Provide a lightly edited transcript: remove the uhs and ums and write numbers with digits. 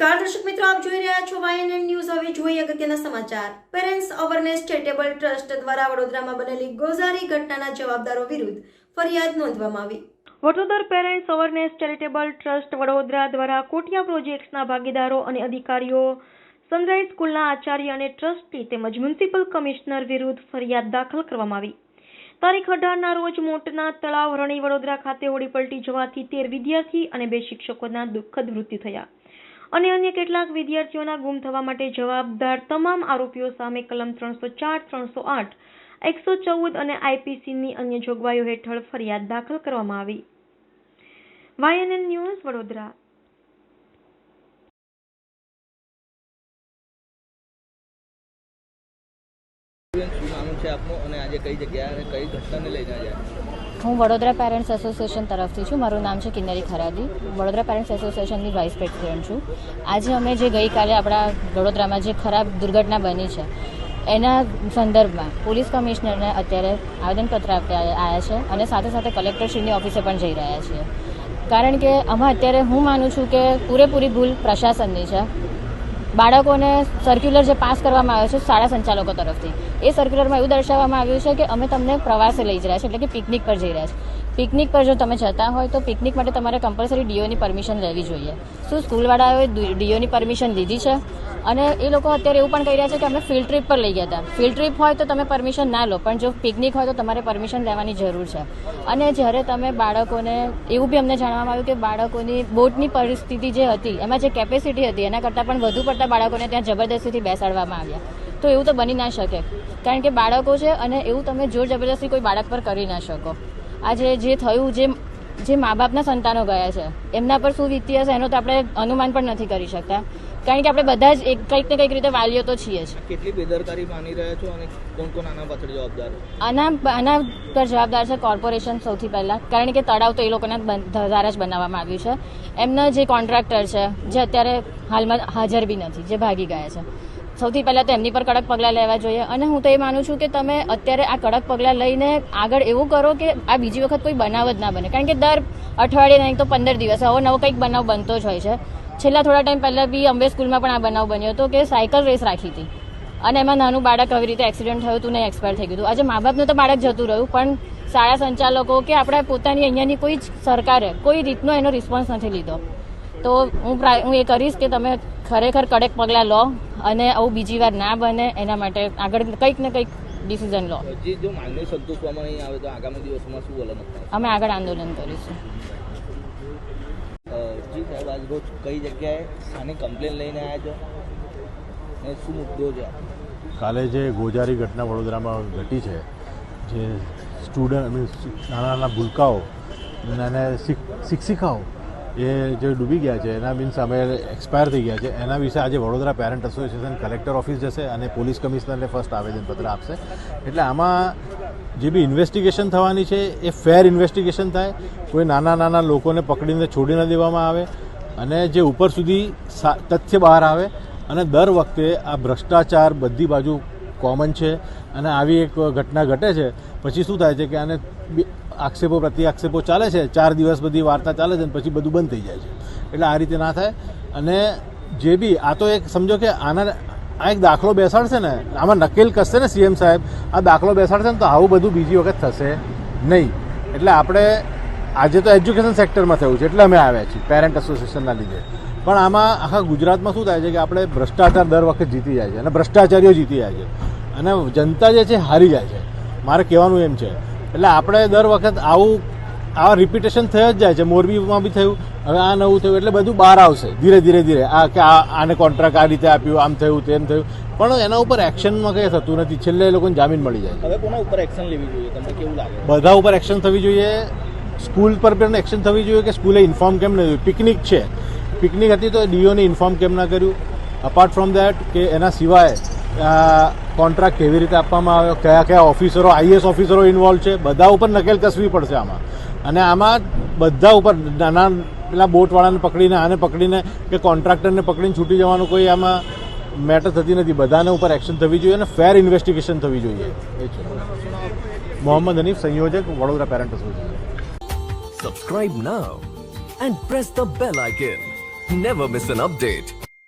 નમસ્કાર દર્શક મિત્રો, આપ જોઈ રહ્યા છો YNN ન્યૂઝ। હવે જોઈએ અગત્યના સમાચાર। પેરેન્ટ્સ અવેરનેસ ચેરિટેબલ ટ્રસ્ટ દ્વારા વડોદરામાં બનેલી ગોઝારી ઘટનાના જવાબદારો વિરુદ્ધ ફરિયાદ નોંધવામાં આવી। Vadodara parents awareness charitable trust Vadodara દ્વારા કોટિયા પ્રોજેક્ટ્સના ભાગીદારો અને અધિકારીઓ, સનરાઈઝ સ્કૂલના આચાર્ય અને ટ્રસ્ટી તેમજ મ્યુનિસિપલ કમિશનર વિરુદ્ધ ફરિયાદ દાખલ કરવામાં આવી। તારીખ 18ના રોજ મોટના તળાવ રણી વડોદરા ખાતે હોડી પલટી જવાથી 13 વિદ્યાર્થી અને 2 શિક્ષકોના દુઃખદ મૃત્યુ થયા અને અન્ય કેટલાક વિદ્યાર્થીઓના ગુમ થવા માટે જવાબદાર તમામ આરોપીઓ સામે કલમ 304, 308, 114 અને આઈપીસીની અન્ય જોગવાઈઓ હેઠળ ફરિયાદ દાખલ કરવામાં આવી। YNN news Vadodara. હું વડોદરા પેરેન્ટ્સ એસોસિએશન તરફથી છું। મારું નામ છે કિન્નરી ખરાદી। વડોદરા પેરેન્ટ્સ એસોસિએશનની વાઇસ પ્રેસિડેન્ટ છું। આજે અમે જે ગઈકાલે આપણા વડોદરામાં જે ખરાબ દુર્ઘટના બની છે એના સંદર્ભમાં પોલીસ કમિશનરને અત્યારે આવેદનપત્ર આપવા આવ્યા છે અને સાથે સાથે કલેક્ટરશ્રીની ઓફિસે પણ જઈ રહ્યા છીએ, કારણ કે આમાં અત્યારે હું માનું છું કે પૂરેપૂરી ભૂલ પ્રશાસનની છે। બાળકોને સર્ક્યુલર જે પાસ કરવામાં આવ્યો છે શાળા સંચાલકો તરફથી, એ સર્ક્યુલરમાં એવું દર્શાવવામાં આવ્યું છે કે અમે તમને પ્રવાસે લઈ જઈ રહ્યા છીએ, એટલે કે પિકનિક પર જઈ રહ્યા છીએ। પિકનિક પર જો તમે જતા હોય તો પિકનિક માટે તમારે કમ્પલસરી ડીઓની પરમિશન લેવી જોઈએ। શું સ્કૂલવાળાઓએ ડીઓની પરમિશન લીધી છે? અને એ લોકો અત્યારે એવું પણ કહી રહ્યા છે કે અમે ફિલ્ડ ટ્રીપ પર લઈ ગયા હતા। ફિલ્ડ ટ્રીપ હોય તો તમે પરમિશન ના લો, પણ જો પિકનિક હોય તો તમારે પરમિશન લેવાની જરૂર છે। અને જ્યારે તમે બાળકોને, એવું બી અમને જાણવામાં આવ્યું કે બાળકોની બોટની પરિસ્થિતિ જે હતી, એમાં જે કેપેસિટી હતી એના કરતાં પણ વધુ પડતા બાળકોને ત્યાં જબરદસ્તીથી બેસાડવામાં આવ્યા। તો એવું તો બની ના શકે, કારણ કે બાળકો છે અને એવું તમે જોર જબરદસ્તી કોઈ બાળક પર કરી ના શકો। આજે જે થયું, જે મા બાપના સંતાનો ગયા છે એમના પર શું વીતી હશે એનું તો આપણે અનુમાન પણ નથી કરી શકતા, કારણ કે આપણે બધા જ કંઈક ને કંઈક રીતે વાલીઓ તો છીએ જ। કેટલી બેદરકારી માની રહ્યા છો અને કોણ કોણ આના પાછળ જવાબદાર? આના પર જવાબદાર છે કોર્પોરેશન સૌથી પહેલા, કારણ કે તળાવ તો એ લોકોના દ્વારા જ બનાવવામાં આવ્યું છે। એમના જે કોન્ટ્રાક્ટર છે જે અત્યારે હાલમાં હાજર બી નથી, જે ભાગી ગયા છે, સૌથી પહેલાં તો એમની પર કડક પગલાં લેવા જોઈએ। અને હું તો એ માનું છું કે તમે અત્યારે આ કડક પગલાં લઈને આગળ એવું કરો કે આ બીજી વખત કોઈ બનાવ જ ના બને, કારણ કે દર અઠવાડિયે નહીં તો 15 દિવસે હવે નવો કંઈક બનાવ બનતો જ હોય છે। છેલ્લા થોડા ટાઈમ પહેલાં બી અંબે સ્કૂલમાં પણ આ બનાવ બન્યો હતો કે સાયકલ રેસ રાખી હતી અને એમાં નાનું બાળક આવી રીતે એક્સિડન્ટ થયું હતું ને એક્સપાયર થઈ ગયું હતું। આજે મા બાપનું તો બાળક જતું રહ્યું, પણ શાળા સંચાલકો કે આપણે પોતાની અહીંયાની કોઈ જ સરકારે કોઈ રીતનો એનો રિસ્પોન્સ નથી લીધો। તો હું એ કરીશ કે તમે ખરેખર કડક પગલાં લો અને આવું બીજી વાર ના બને એના માટે આગળ કંઈક ને કંઈક ડિસિઝન લો। જો માંગણી સંતોષવામાં નહીં આવે તો આગામી દિવસોમાં શું વલણ થશે? અમે આગળ આંદોલન કરીશું। જી સાહેબ, આજ રોજ કઈ જગ્યાએ આની કમ્પ્લેન લઈને આવ્યા છો અને શું મુદ્દો છે? કાલે જે ગોઝારી ઘટના વડોદરામાં ઘટી છે, જે સ્ટુડન્ટ મીન્સ નાના નાના ભૂલકાઓ અને શિક્ષિકાઓ એ જે ડૂબી ગયા છે, એના મીન્સ અમે એક્સપાયર થઈ ગયા છે, એના વિશે આજે Vadodara parent association collector office જશે અને પોલીસ કમિશનરને ફર્સ્ટ આવેદનપત્ર આપશે। એટલે આમાં જે બી ઇન્વેસ્ટિગેશન થવાની છે એ ફેર ઇન્વેસ્ટિગેશન થાય, કોઈ નાના નાના લોકોને પકડીને છોડી ન દેવામાં આવે અને જે ઉપર સુધી તથ્ય બહાર આવે। અને દર વખતે આ ભ્રષ્ટાચાર બધી બાજુ કોમન છે અને આવી એક ઘટના ઘટે છે પછી શું થાય છે કે આને આક્ષેપો પ્રતિ આક્ષેપો ચાલે છે, 4 દિવસ બધી વાર્તા ચાલે છે અને પછી બધું બંધ થઈ જાય છે। એટલે આ રીતે ના થાય। અને જે બી આ તો એક સમજો કે આ એક દાખલો બેસાડશે ને, આમાં નકેલ કસશે ને સીએમ સાહેબ, આ દાખલો બેસાડશે ને તો આવું બધું બીજી વખત થશે નહીં। એટલે આપણે આજે તો એજ્યુકેશન સેક્ટરમાં થયું છે એટલે અમે આવ્યા છીએ પેરેન્ટ એસોસિએશનના લીધે, પણ આમાં આખા ગુજરાતમાં શું થાય છે કે આપણે ભ્રષ્ટાચાર દર વખત જીતી જાય છે અને ભ્રષ્ટાચારીઓ જીતી જાય છે અને જનતા જે છે હારી જાય છે। મારે કહેવાનું એમ છે, એટલે આપણે દર વખત આવા રિપીટેશન થઈ જ જાય છે। મોરબીમાં બી થયું, હવે આ નવું થયું, એટલે બધું બહાર આવશે ધીરે ધીરે આ કે આને કોન્ટ્રાક્ટ આ રીતે આપ્યું, આમ થયું તેમ થયું, પણ એના ઉપર એક્શનમાં કંઈ થતું નથી। છેલ્લે એ લોકોને જામીન મળી જાય છે। હવે કોના ઉપર એક્શન લેવી જોઈએ તમને કેવું લાગે? બધા ઉપર એક્શન થવી જોઈએ। સ્કૂલ પર પણ એક્શન થવી જોઈએ કે સ્કૂલે ઇન્ફોર્મ કેમ ન કર્યું? પિકનિક હતી તો ડીઓને ઇન્ફોર્મ કેમ ના કર્યું? અપાર્ટ ફ્રોમ દેટ કે એના સિવાય કોન્ટ્રાક્ટ કેવી રીતે આપવામાં આવ્યો, કયા કયા ઓફિસરો, આઈએએસ ઓફિસરો ઇન્વોલ્વ છે, બધા ઉપર નકેલ કસવી પડશે આમાં। અને આમાં બધા ઉપર નાના પેલા બોટવાળાને પકડીને, આને પકડીને કે કોન્ટ્રાક્ટરને પકડીને છૂટી જવાનું કોઈ આમાં મેટર થતી નથી। બધાને ઉપર એક્શન થવી જોઈએ અને ફેર ઇન્વેસ્ટિગેશન થવી જોઈએ। એ છે મોહમ્મદ હનીફ, સંયોજક, Vadodara parent association. Subscribe now and press the bell icon. Never miss an update.